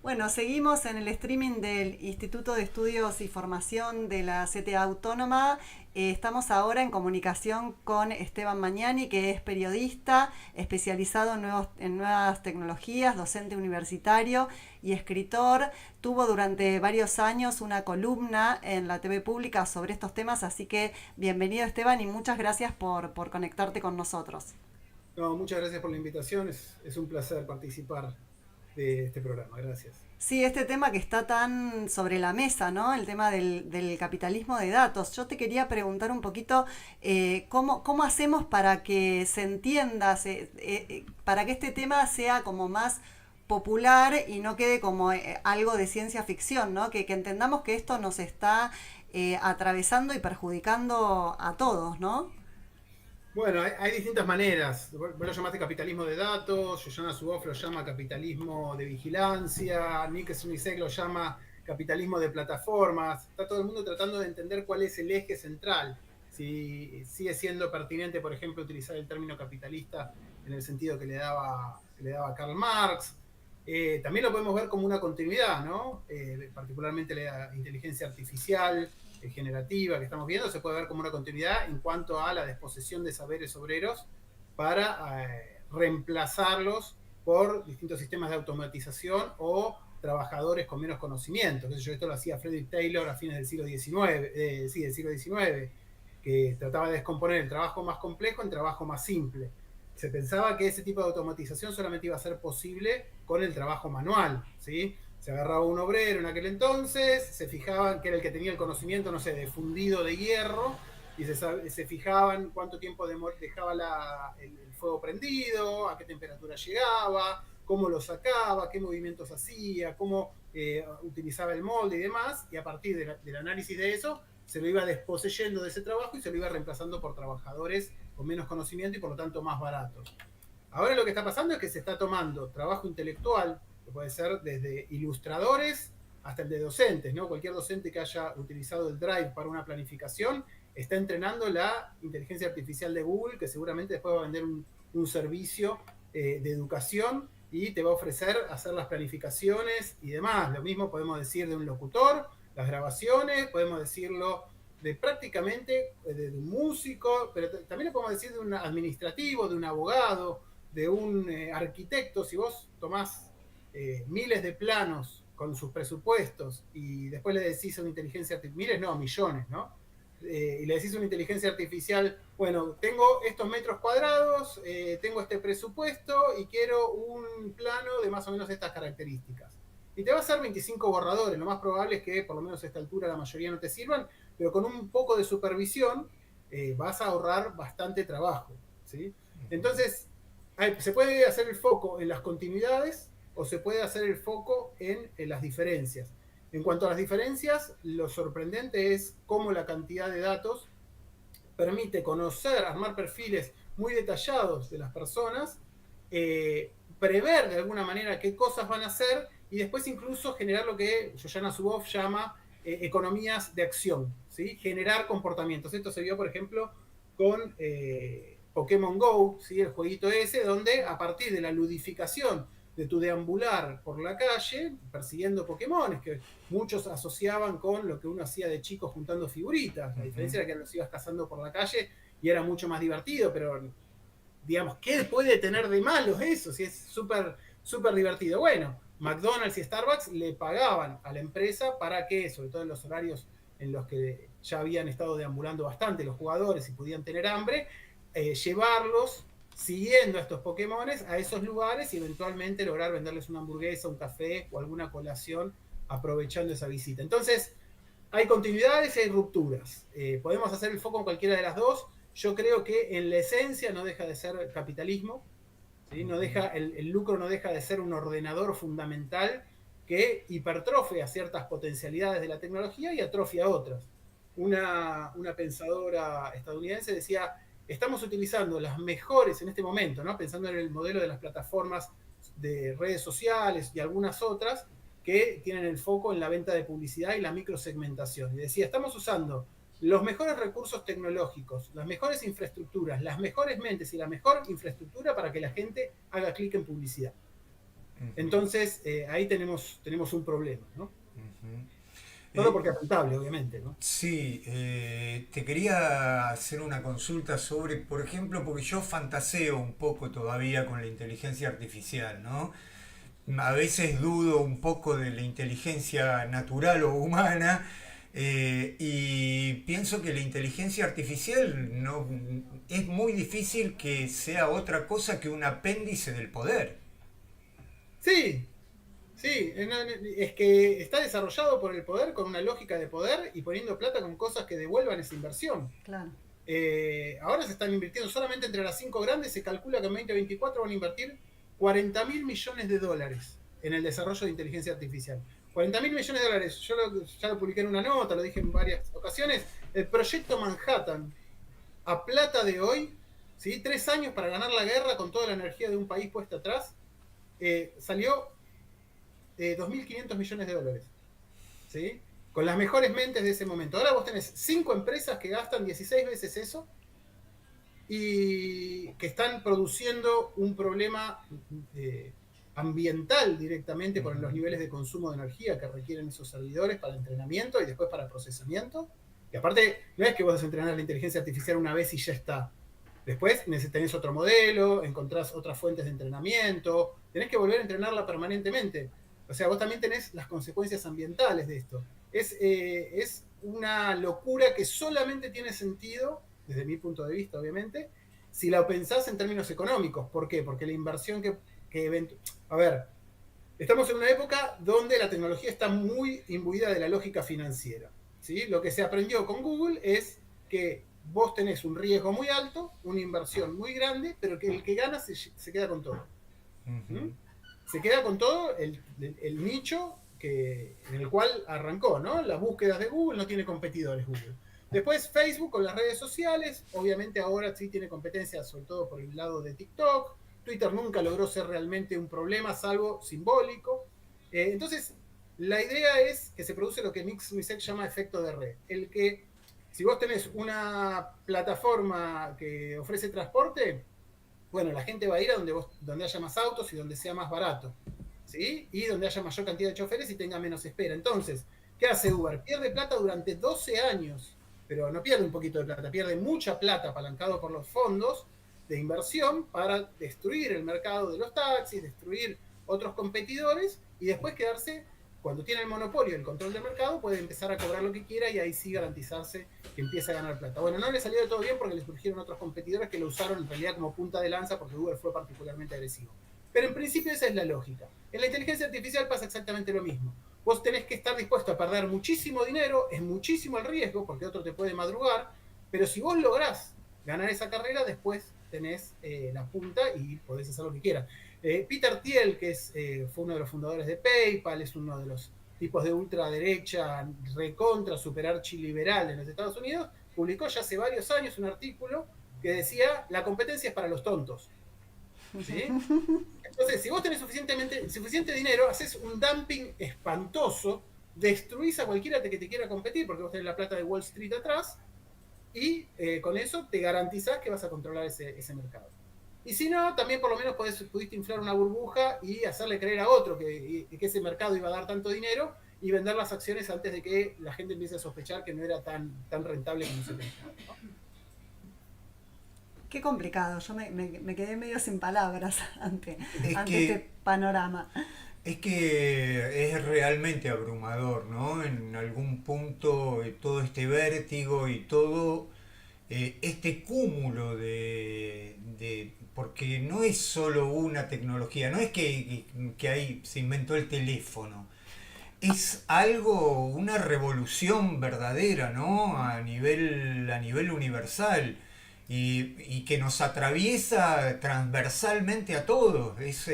Bueno, seguimos en el streaming del Instituto de Estudios y Formación de la CTA Autónoma. Estamos ahora en comunicación con Esteban Mañani, que es periodista especializado en nuevas tecnologías, docente universitario y escritor. Tuvo durante varios años una columna en la TV pública sobre estos temas, así que bienvenido Esteban y muchas gracias por conectarte con nosotros. No, muchas gracias por la invitación. Es un placer participar de este programa. Gracias. Sí, este tema que está tan sobre la mesa, ¿no? El tema del capitalismo de datos. Yo te quería preguntar un poquito cómo hacemos para que se entienda, para que este tema sea como más popular y no quede como algo de ciencia ficción, ¿no? Que entendamos que esto nos está atravesando y perjudicando a todos, ¿no? Bueno, hay distintas maneras. Vos lo llamaste capitalismo de datos, Shoshana Zuboff lo llama capitalismo de vigilancia, Nick Smisek lo llama capitalismo de plataformas. Está todo el mundo tratando de entender cuál es el eje central. Si sigue siendo pertinente, por ejemplo, utilizar el término capitalista en el sentido que le daba Karl Marx. También lo podemos ver como una continuidad, ¿no? Particularmente la inteligencia artificial generativa que estamos viendo se puede ver como una continuidad en cuanto a la desposesión de saberes obreros para reemplazarlos por distintos sistemas de automatización o trabajadores con menos conocimiento. Esto lo hacía Frederick Taylor a fines del siglo XIX, sí, del siglo XIX, que trataba de descomponer el trabajo más complejo en trabajo más simple. Se pensaba que ese tipo de automatización solamente iba a ser posible con el trabajo manual, ¿sí? Se agarraba un obrero en aquel entonces, se fijaban que era el que tenía el conocimiento, no sé, de fundido de hierro, y se fijaban cuánto tiempo dejaba el fuego prendido, a qué temperatura llegaba, cómo lo sacaba, qué movimientos hacía, cómo utilizaba el molde y demás, y a partir del análisis de eso se lo iba desposeyendo de ese trabajo y se lo iba reemplazando por trabajadores con menos conocimiento y por lo tanto más baratos. Ahora lo que está pasando es que se está tomando trabajo intelectual, que puede ser desde ilustradores hasta el de docentes, ¿no? Cualquier docente que haya utilizado el Drive para una planificación está entrenando la inteligencia artificial de Google, que seguramente después va a vender un servicio de educación y te va a ofrecer hacer las planificaciones y demás. Lo mismo podemos decir de un locutor, las grabaciones, podemos decirlo de prácticamente de un músico, pero también lo podemos decir de un administrativo, de un abogado, de un arquitecto. Si vos tomás miles de planos con sus presupuestos y después le decís a una inteligencia artificial, miles no, millones, ¿no? Y le decís a una inteligencia artificial, bueno, tengo estos metros cuadrados, tengo este presupuesto y quiero un plano de más o menos estas características. Y te va a hacer 25 borradores, lo más probable es que por lo menos a esta altura la mayoría no te sirvan, pero con un poco de supervisión vas a ahorrar bastante trabajo, ¿sí? Entonces, se puede hacer el foco en las continuidades o se puede hacer el foco en las diferencias. En cuanto a las diferencias, lo sorprendente es cómo la cantidad de datos permite conocer, armar perfiles muy detallados de las personas, prever de alguna manera qué cosas van a hacer y después incluso generar lo que Shoshana Zuboff llama economías de acción, ¿sí? Generar comportamientos. Esto se vio, por ejemplo, con Pokémon Go, ¿sí? El jueguito ese, donde a partir de la ludificación de tu deambular por la calle, persiguiendo Pokémones, que muchos asociaban con lo que uno hacía de chico juntando figuritas. La diferencia era que los ibas cazando por la calle y era mucho más divertido, pero digamos, ¿qué puede tener de malo eso? Si es súper, súper divertido. Bueno, McDonald's y Starbucks le pagaban a la empresa para que, sobre todo en los horarios en los que ya habían estado deambulando bastante los jugadores y podían tener hambre, llevarlos siguiendo a estos Pokémones a esos lugares y eventualmente lograr venderles una hamburguesa, un café o alguna colación aprovechando esa visita. Entonces, hay continuidades y hay rupturas. Podemos hacer el foco en cualquiera de las dos. Yo creo que en la esencia no deja de ser capitalismo, ¿sí? No deja, el lucro no deja de ser un ordenador fundamental que hipertrofia ciertas potencialidades de la tecnología y atrofia otras. Una pensadora estadounidense decía, estamos utilizando las mejores en este momento, ¿no? Pensando en el modelo de las plataformas de redes sociales y algunas otras, que tienen el foco en la venta de publicidad y la microsegmentación. Y decía, estamos usando los mejores recursos tecnológicos, las mejores infraestructuras, las mejores mentes y la mejor infraestructura para que la gente haga clic en publicidad. Ujú, Entonces, ahí tenemos un problema, ¿no? ujú. Solo Eh, porque es rentable, obviamente, ¿no? sí, te quería hacer una consulta sobre, por ejemplo, porque yo fantaseo un poco todavía con la inteligencia artificial, ¿no? A veces dudo un poco de la inteligencia natural o humana, y pienso que la inteligencia artificial no, es muy difícil que sea otra cosa que un apéndice del poder. Sí, sí, es que está desarrollado por el poder con una lógica de poder y poniendo plata con cosas que devuelvan esa inversión. Claro. Ahora se están invirtiendo solamente entre las cinco grandes, se calcula que en 2024 van a invertir 40.000 millones de dólares en el desarrollo de inteligencia artificial. 40.000 millones de dólares, ya lo publiqué en una nota, lo dije en varias ocasiones, el proyecto Manhattan, a plata de hoy, ¿sí? 3 años para ganar la guerra con toda la energía de un país puesta atrás, salió 2.500 millones de dólares. ¿Sí? Con las mejores mentes de ese momento. Ahora vos tenés 5 empresas que gastan 16 veces eso y que están produciendo un problema ambiental directamente por los niveles de consumo de energía que requieren esos servidores para entrenamiento y después para procesamiento. Y aparte, no es que vos entrenás la inteligencia artificial una vez y ya está. Después tenés otro modelo, encontrás otras fuentes de entrenamiento, tenés que volver a entrenarla permanentemente. O sea, vos también tenés las consecuencias ambientales de esto. Es una locura que solamente tiene sentido, desde mi punto de vista, obviamente, si la pensás en términos económicos. ¿Por qué? Porque la inversión a ver, estamos en una época donde la tecnología está muy imbuida de la lógica financiera. ¿Sí? Lo que se aprendió con Google es que vos tenés un riesgo muy alto, una inversión muy grande, pero que el que gana se queda con todo. ¿Mm? Ujú. Se queda con todo el nicho en el cual arrancó, ¿no? Las búsquedas de Google no tiene competidores Google. Después Facebook con las redes sociales, obviamente ahora sí tiene competencia, sobre todo por el lado de TikTok. Twitter nunca logró ser realmente un problema, salvo simbólico. Entonces, la idea es que se produce lo que Nick Swisek llama efecto de red. El que, si vos tenés una plataforma que ofrece transporte, bueno, la gente va a ir a donde haya más autos y donde sea más barato, ¿sí? Y donde haya mayor cantidad de choferes y tenga menos espera. Entonces, ¿qué hace Uber? Pierde plata durante 12 años, pero no pierde un poquito de plata, pierde mucha plata apalancado por los fondos de inversión para destruir el mercado de los taxis, destruir otros competidores y después quedarse, cuando tiene el monopolio, el control del mercado, puede empezar a cobrar lo que quiera y ahí sí garantizarse que empieza a ganar plata. Bueno, no le salió de todo bien porque le surgieron otros competidores que lo usaron en realidad como punta de lanza porque Uber fue particularmente agresivo. Pero en principio esa es la lógica. En la inteligencia artificial pasa exactamente lo mismo. Vos tenés que estar dispuesto a perder muchísimo dinero, es muchísimo el riesgo porque otro te puede madrugar, pero si vos lográs ganar esa carrera, después tenés la punta y podés hacer lo que quieras. Peter Thiel, fue uno de los fundadores de PayPal, es uno de los tipos de ultraderecha, recontra, super archiliberal en los Estados Unidos, publicó ya hace varios años un artículo que decía, la competencia es para los tontos. ¿Sí? Entonces, si vos tenés suficiente dinero, haces un dumping espantoso, destruís a cualquiera que te quiera competir, porque vos tenés la plata de Wall Street atrás, y con eso te garantizás que vas a controlar ese mercado. Y si no, también por lo menos pudiste inflar una burbuja y hacerle creer a otro que ese mercado iba a dar tanto dinero y vender las acciones antes de que la gente empiece a sospechar que no era tan rentable como se pensaba, ¿no? Qué complicado, yo me quedé medio sin palabras Es ante este que panorama. Es que es realmente abrumador, ¿no? En algún punto todo este vértigo y todo este cúmulo porque no es solo una tecnología, no es que ahí se inventó el teléfono, es algo, una revolución verdadera, ¿no? A nivel universal. Y que nos atraviesa transversalmente a todos. Es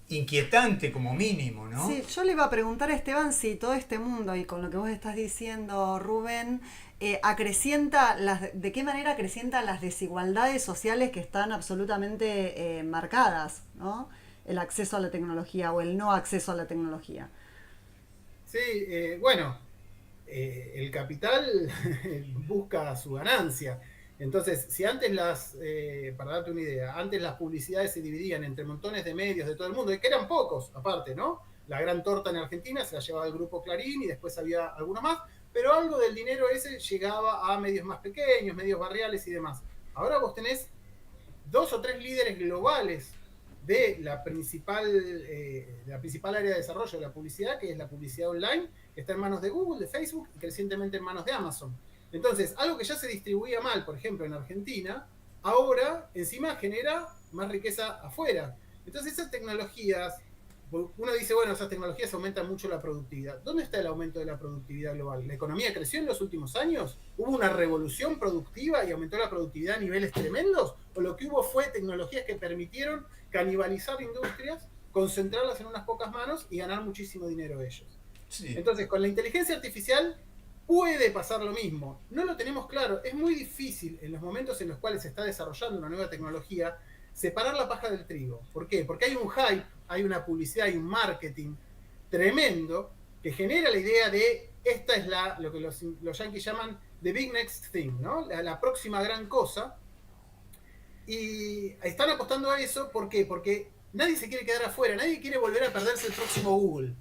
inquietante como mínimo, ¿no? Sí, yo le iba a preguntar a Esteban si todo este mundo y con lo que vos estás diciendo, Rubén, de qué manera acrecienta las desigualdades sociales que están absolutamente marcadas, ¿no? El acceso a la tecnología o el no acceso a la tecnología. Sí, bueno, el capital busca su ganancia. Entonces, si antes para darte una idea, antes las publicidades se dividían entre montones de medios de todo el mundo, y que eran pocos, aparte, ¿no? La gran torta en Argentina se la llevaba el grupo Clarín y después había alguno más, pero algo del dinero ese llegaba a medios más pequeños, medios barriales y demás. Ahora vos tenés 2 o 3 líderes globales de la principal área de desarrollo de la publicidad, que es la publicidad online, que está en manos de Google, de Facebook y crecientemente en manos de Amazon. Entonces, algo que ya se distribuía mal, por ejemplo, en Argentina, ahora encima genera más riqueza afuera. Entonces, esas tecnologías, uno dice, bueno, esas tecnologías aumentan mucho la productividad. ¿Dónde está el aumento de la productividad global? ¿La economía creció en los últimos años? ¿Hubo una revolución productiva y aumentó la productividad a niveles tremendos? ¿O lo que hubo fue tecnologías que permitieron canibalizar industrias, concentrarlas en unas pocas manos y ganar muchísimo dinero ellos? Sí. Entonces, con la inteligencia artificial puede pasar lo mismo. No lo tenemos claro. Es muy difícil en los momentos en los cuales se está desarrollando una nueva tecnología separar la paja del trigo. ¿Por qué? Porque hay un hype, hay una publicidad, hay un marketing tremendo que genera la idea de esta es lo que los yankees llaman the big next thing, ¿no? La próxima gran cosa. Y están apostando a eso. ¿Por qué? Porque nadie se quiere quedar afuera, nadie quiere volver a perderse el próximo Google.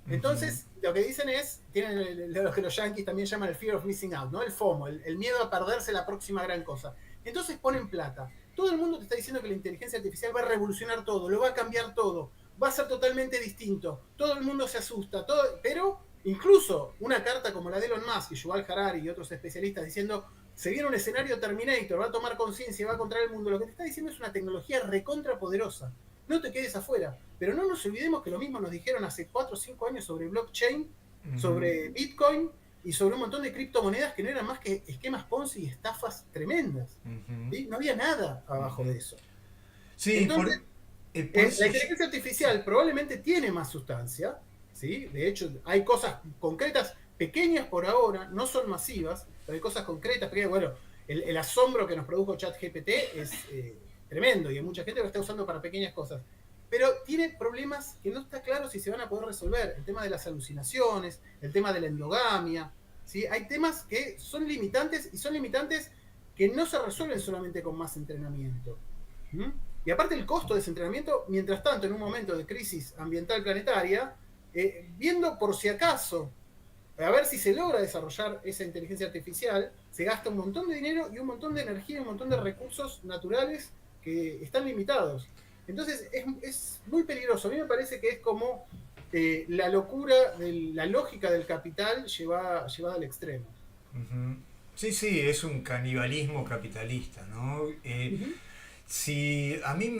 Entonces, lo que dicen es, tienen lo que los yankees también llaman el fear of missing out, ¿no? El FOMO, el miedo a perderse la próxima gran cosa. Entonces ponen plata. Todo el mundo te está diciendo que la inteligencia artificial va a revolucionar todo, lo va a cambiar todo, va a ser totalmente distinto. Todo el mundo se asusta, pero incluso una carta como la de Elon Musk y Yuval Harari y otros especialistas diciendo se viene un escenario Terminator, va a tomar conciencia, va a encontrar el mundo. Lo que te está diciendo es una tecnología recontra poderosa. No te quedes afuera. Pero no nos olvidemos que lo mismo nos dijeron hace 4 o 5 años sobre blockchain, sobre Bitcoin y sobre un montón de criptomonedas que no eran más que esquemas Ponzi y estafas tremendas. ¿Sí? No había nada abajo de eso. Sí, entonces, la inteligencia artificial probablemente tiene más sustancia. ¿Sí? De hecho, hay cosas concretas, pequeñas por ahora, no son masivas, pero hay cosas concretas. Porque, bueno, el asombro que nos produjo ChatGPT es tremendo y hay mucha gente que lo está usando para pequeñas cosas. Pero tiene problemas que no está claro si se van a poder resolver. El tema de las alucinaciones, el tema de la endogamia. ¿Sí? Hay temas que son limitantes y son limitantes que no se resuelven solamente con más entrenamiento. Y aparte el costo de ese entrenamiento, mientras tanto, en un momento de crisis ambiental planetaria, viendo por si acaso, a ver si se logra desarrollar esa inteligencia artificial, se gasta un montón de dinero y un montón de energía y un montón de recursos naturales que están limitados. Entonces es muy peligroso. A mí me parece que es como la locura, la lógica del capital llevada al extremo. Sí, sí, es un canibalismo capitalista, ¿no? Si a mí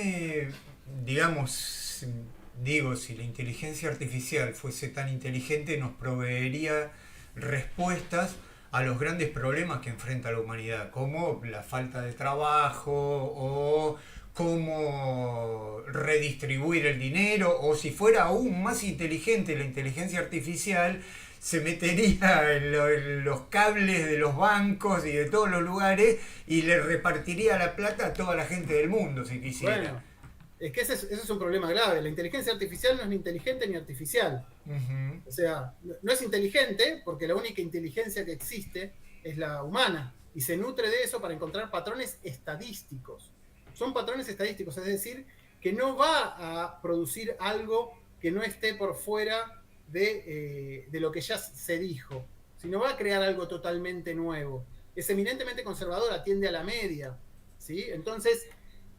si la inteligencia artificial fuese tan inteligente, nos proveería respuestas a los grandes problemas que enfrenta la humanidad, como la falta de trabajo o cómo redistribuir el dinero, o si fuera aún más inteligente la inteligencia artificial, se metería en los cables de los bancos y de todos los lugares y le repartiría la plata a toda la gente del mundo si quisiera. Bueno, es que ese es un problema grave. La inteligencia artificial no es ni inteligente ni artificial. O sea, no es inteligente porque la única inteligencia que existe es la humana y se nutre de eso para encontrar patrones estadísticos. Son patrones estadísticos, es decir, que no va a producir algo que no esté por fuera de lo que ya se dijo, sino va a crear algo totalmente nuevo. Es eminentemente conservador, atiende a la media, ¿sí? Entonces,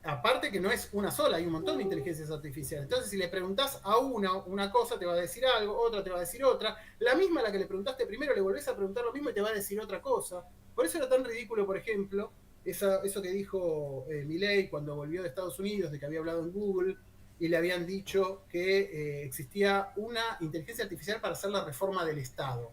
aparte que no es una sola, hay un montón de inteligencias artificiales. Entonces, si le preguntás a una cosa, te va a decir algo, otra te va a decir otra. La misma a la que le preguntaste primero, le volvés a preguntar lo mismo y te va a decir otra cosa. Por eso era tan ridículo, por ejemplo, eso que dijo Milei cuando volvió de Estados Unidos, de que había hablado en Google, y le habían dicho que existía una inteligencia artificial para hacer la reforma del Estado.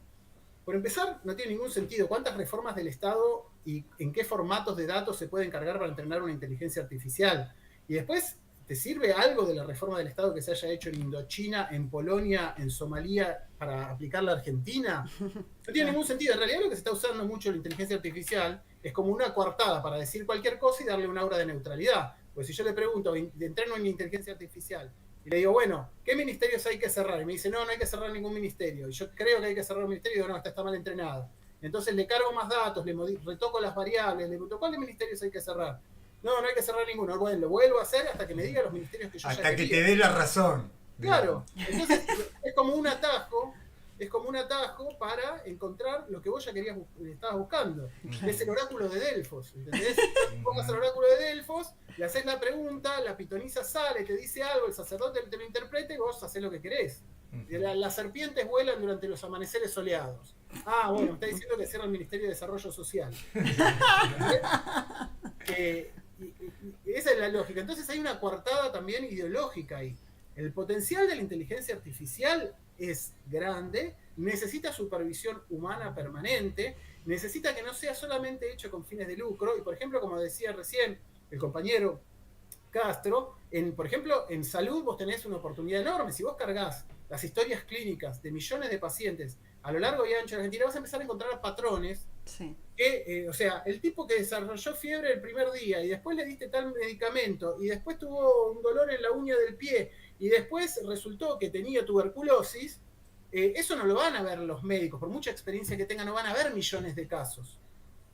Por empezar, no tiene ningún sentido. ¿Cuántas reformas del Estado y en qué formatos de datos se pueden cargar para entrenar una inteligencia artificial? Y después, ¿te sirve algo de la reforma del Estado que se haya hecho en Indochina, en Polonia, en Somalia, para aplicarla a Argentina? No tiene ningún sentido. En realidad lo que se está usando mucho la inteligencia artificial es como una coartada para decir cualquier cosa y darle una aura de neutralidad. Pues si yo le pregunto, entreno en mi inteligencia artificial, y le digo, bueno, ¿qué ministerios hay que cerrar? Y me dice, no hay que cerrar ningún ministerio. Y yo creo que hay que cerrar un ministerio y digo, no, está mal entrenada. Entonces le cargo más datos, retoco las variables, le pregunto cuáles ministerios hay que cerrar. No, no hay que cerrar ninguno. Bueno, lo vuelvo a hacer hasta que me diga los ministerios que yo ya Hasta que quería. te dé la razón. Claro, entonces es como un atajo para encontrar lo que vos ya estabas buscando. Es el oráculo de Delfos, ¿entendés? Pongas el oráculo de Delfos, le haces la pregunta, la pitonisa sale, te dice algo, el sacerdote te lo interpreta y vos haces lo que querés. Las serpientes vuelan durante los amaneceres soleados. Ah, bueno, está diciendo que cierra el Ministerio de Desarrollo Social. Esa es la lógica. Entonces hay una coartada también ideológica ahí. El potencial de la inteligencia artificial es grande, necesita supervisión humana permanente, necesita que no sea solamente hecho con fines de lucro, y por ejemplo, como decía recién el compañero Castro, por ejemplo, en salud vos tenés una oportunidad enorme. Si vos cargás las historias clínicas de millones de pacientes a lo largo y ancho de Argentina, vas a empezar a encontrar patrones. Sí. O sea, el tipo que desarrolló fiebre el primer día y después le diste tal medicamento y después tuvo un dolor en la uña del pie y después resultó que tenía tuberculosis, eso no lo van a ver los médicos, por mucha experiencia que tengan, no van a ver millones de casos.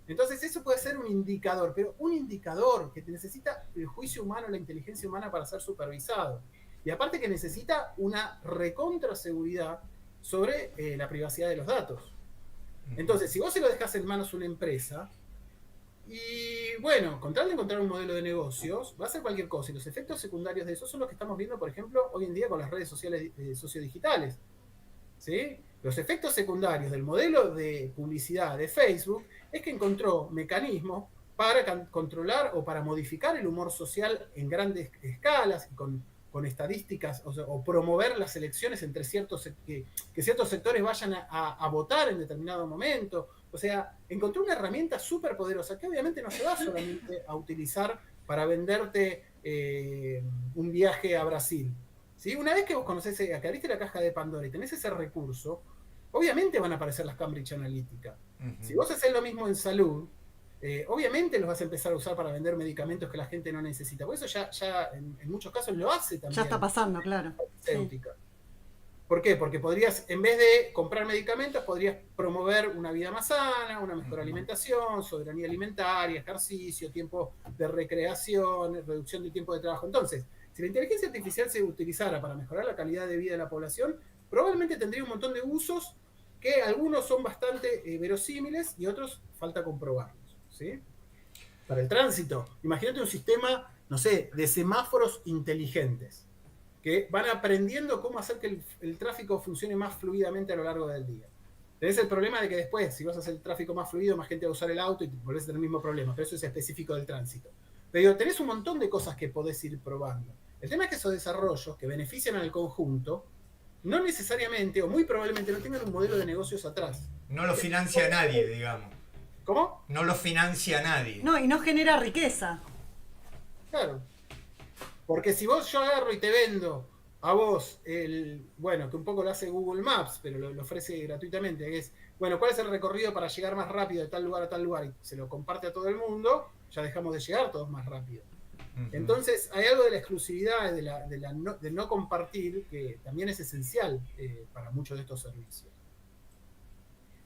Entonces eso puede ser un indicador, pero un indicador que necesita el juicio humano, la inteligencia humana para ser supervisado. Y aparte que necesita una recontraseguridad sobre la privacidad de los datos. Entonces, si vos se lo dejás en manos a una empresa, y bueno, con tal de encontrar un modelo de negocios, va a hacer cualquier cosa. Y los efectos secundarios de eso son los que estamos viendo, por ejemplo, hoy en día con las redes sociales sociodigitales. ¿Sí? Los efectos secundarios del modelo de publicidad de Facebook es que encontró mecanismos para controlar o para modificar el humor social en grandes escalas y con estadísticas, o promover las elecciones entre que ciertos sectores vayan a votar en determinado momento. O sea, encontró una herramienta súper poderosa que obviamente no se va solamente a utilizar para venderte un viaje a Brasil. ¿Sí? Una vez que vos conocés, que abriste la caja de Pandora y tenés ese recurso, obviamente van a aparecer las Cambridge Analytica. Si vos haces lo mismo en salud, obviamente los vas a empezar a usar para vender medicamentos que la gente no necesita. Por eso ya en muchos casos lo hace también. Ya está pasando, claro. Sí. ¿Por qué? Porque podrías, en vez de comprar medicamentos, podrías promover una vida más sana, una mejor alimentación, soberanía alimentaria, ejercicio, tiempo de recreación, reducción del tiempo de trabajo. Entonces, si la inteligencia artificial se utilizara para mejorar la calidad de vida de la población, probablemente tendría un montón de usos que algunos son bastante verosímiles y otros falta comprobarlos, ¿sí? Para el tránsito, imagínate un sistema, no sé, de semáforos inteligentes que van aprendiendo cómo hacer que el tráfico funcione más fluidamente a lo largo del día. Tenés el problema de que después, si vas a hacer el tráfico más fluido, más gente va a usar el auto y volvés a tener el mismo problema, pero eso es específico del tránsito. Pero tenés un montón de cosas que podés ir probando. El tema es que esos desarrollos que benefician al conjunto, no necesariamente, o muy probablemente no tengan un modelo de negocios atrás. No lo financia nadie, digamos. ¿Cómo? No lo financia nadie. No, y no genera riqueza. Claro. Porque si yo agarro y te vendo a vos, bueno, que un poco lo hace Google Maps, pero lo ofrece gratuitamente, que es, bueno, ¿cuál es el recorrido para llegar más rápido de tal lugar a tal lugar? Y se lo comparte a todo el mundo, ya dejamos de llegar todos más rápido. Entonces, hay algo de la exclusividad, de no compartir, que también es esencial para muchos de estos servicios.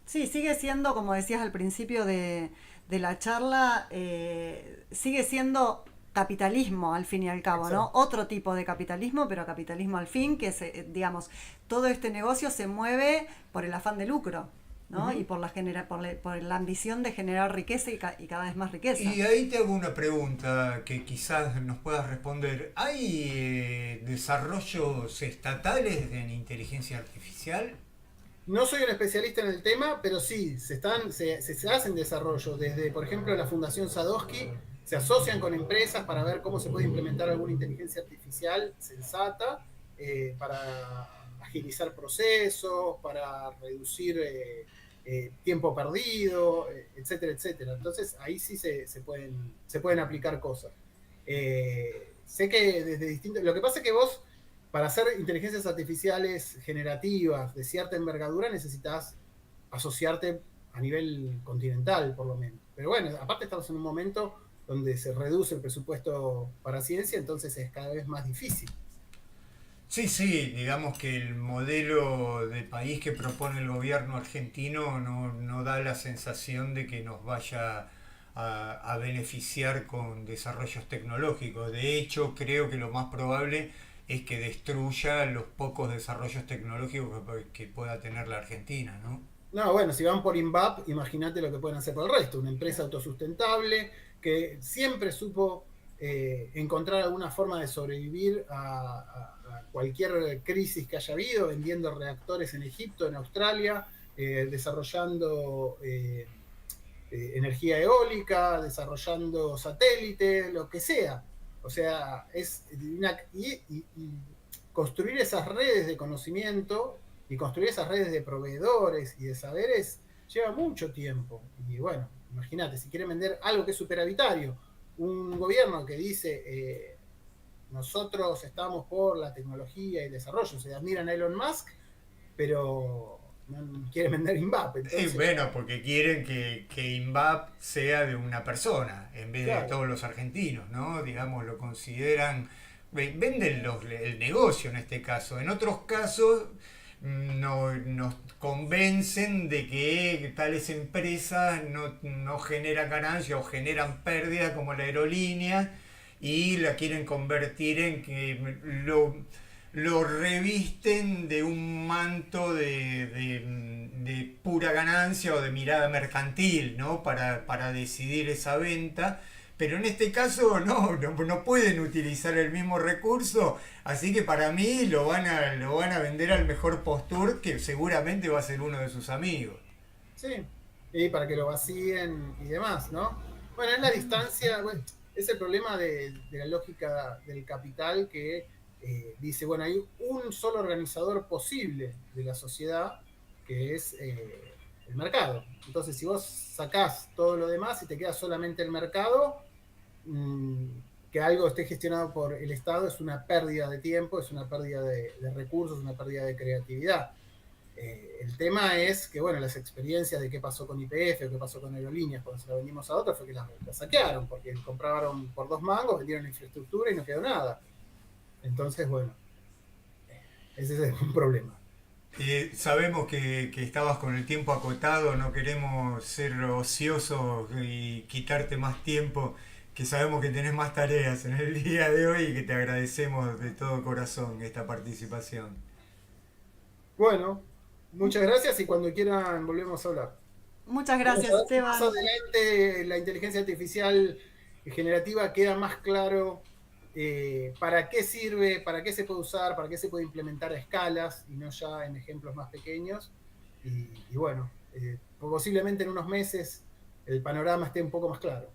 Sí, sigue siendo, como decías al principio de la charla, sigue siendo capitalismo al fin y al cabo, ¿no? Otro tipo de capitalismo, pero capitalismo al fin, que digamos, todo este negocio se mueve por el afán de lucro, ¿no? Y por la ambición de generar riqueza y cada vez más riqueza. Y ahí te hago una pregunta que quizás nos puedas responder. ¿Hay desarrollos estatales en inteligencia artificial? No soy un especialista en el tema, pero sí, se hacen desarrollos. Desde, por ejemplo, la Fundación Sadowski, se asocian con empresas para ver cómo se puede implementar alguna inteligencia artificial sensata para agilizar procesos, para reducir tiempo perdido, etcétera, etcétera. Entonces ahí sí se pueden aplicar cosas. Sé que desde distintos... Lo que pasa es que vos, para hacer inteligencias artificiales generativas de cierta envergadura, necesitas asociarte a nivel continental, por lo menos. Pero bueno, aparte estamos en un momento donde se reduce el presupuesto para ciencia, entonces es cada vez más difícil. Sí, sí, digamos que el modelo de país que propone el gobierno argentino no da la sensación de que nos vaya a beneficiar con desarrollos tecnológicos. De hecho, creo que lo más probable es que destruya los pocos desarrollos tecnológicos que pueda tener la Argentina, ¿no? No, bueno, si van por INVAP, imagínate lo que pueden hacer por el resto. Una empresa autosustentable que siempre supo encontrar alguna forma de sobrevivir a cualquier crisis que haya habido, vendiendo reactores en Egipto, en Australia, desarrollando energía eólica, desarrollando satélites, lo que sea. O sea, y construir esas redes de conocimiento y construir esas redes de proveedores y de saberes lleva mucho tiempo. Y bueno, imagínate, si quieren vender algo que es superavitario, un gobierno que dice nosotros estamos por la tecnología y el desarrollo, se admiran a Elon Musk, pero no quieren vender INVAP, entonces, Bueno, porque quieren que INVAP sea de una persona en vez de claro. todos los argentinos, ¿no? Digamos, lo consideran, venden el negocio en este caso. En otros casos nos convencen de que tales empresas no generan ganancias o generan pérdidas como la aerolínea y la quieren convertir en que lo revisten de un manto de pura ganancia o de mirada mercantil, ¿no? Para decidir esa venta. Pero en este caso no pueden utilizar el mismo recurso, así que para mí lo van a vender al mejor postur, que seguramente va a ser uno de sus amigos. Sí, y para que lo vacíen y demás, ¿no? Bueno, es la distancia, bueno, es el problema de la lógica del capital que dice, bueno, hay un solo organizador posible de la sociedad, que es el mercado. Entonces, si vos sacás todo lo demás y te queda solamente el mercado, mmm, que algo esté gestionado por el Estado es una pérdida de tiempo, es una pérdida de recursos, una pérdida de creatividad. El tema es que, bueno, las experiencias de qué pasó con YPF o qué pasó con Aerolíneas cuando se la vendimos a otra fue que la saquearon, porque compraron por 2 mangos, vendieron la infraestructura y no quedó nada. Entonces, bueno, ese es un problema. Sabemos que estabas con el tiempo acotado, no queremos ser ociosos y quitarte más tiempo, que sabemos que tenés más tareas en el día de hoy y que te agradecemos de todo corazón esta participación. Bueno, muchas gracias y cuando quieran volvemos a hablar. Muchas Vamos a gracias, ver si más Esteban. adelante la inteligencia artificial generativa queda más claro para qué sirve, para qué se puede usar, para qué se puede implementar a escalas y no ya en ejemplos más pequeños. Y bueno, posiblemente en unos meses el panorama esté un poco más claro.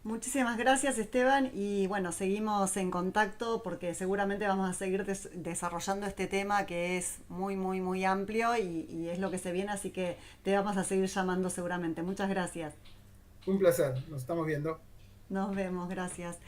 Muchísimas gracias, Esteban. Y bueno, seguimos en contacto porque seguramente vamos a seguir desarrollando este tema que es muy, muy, muy amplio y es lo que se viene, así que te vamos a seguir llamando seguramente. Muchas gracias. Un placer, nos estamos viendo. Nos vemos, gracias.